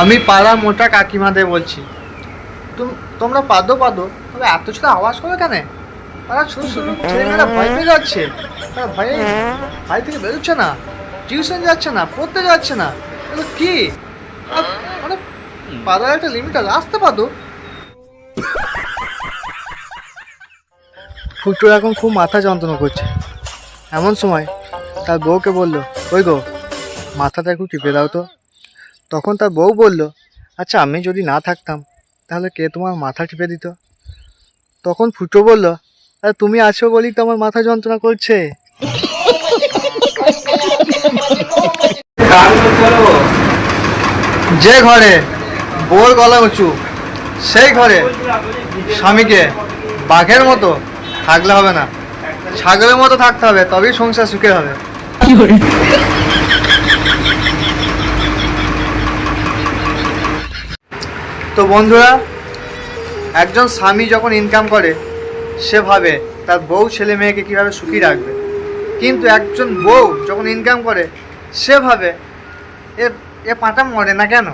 আমি পাড়া মোটা কাকিমাদের বলছি, তোমরা পাদো পাদো, তবে এত ছেলে আওয়াজ করো কেন? তারা ছোট ছোট ছেলেমেয়েরা ভয় পেয়ে যাচ্ছে, তারা ভয়ে বাড়ি থেকে বেরোচ্ছে না, টিউশন যাচ্ছে না, পড়তে যাচ্ছে না। এগুলো কি? মানে পাদার একটা লিমিট আছে, আসতে পাদো। ফুটো এখন খুব মাথা যন্ত্রণা করছে। এমন সময় তার বউকে বলল, ওই গো, মাথাটা একটু টিপে দাও তো। তখন তার বউ বলল, আচ্ছা আমি যদি না থাকতাম তাহলে কে তোমার মাথা টিপে দিত? তখন ফুটো বলল, আরে তুমি আছো বলি তো আমার মাথা যন্ত্রণা করছে। যে ঘরে বউর গলা উঁচু, সেই ঘরে স্বামীকে বাঘের মতো থাকলে হবে না, ছাগলের মতো থাকতে হবে, তবেই সংসার সুখের হবে। তো বন্ধুরা, একজন স্বামী যখন ইনকাম করে সে ভাবে তার বউ ছেলে মেয়েকে কীভাবে সুখী রাখবে, কিন্তু একজন বউ যখন ইনকাম করে সে ভাবে এ এ পাঁটা মরে না কেন।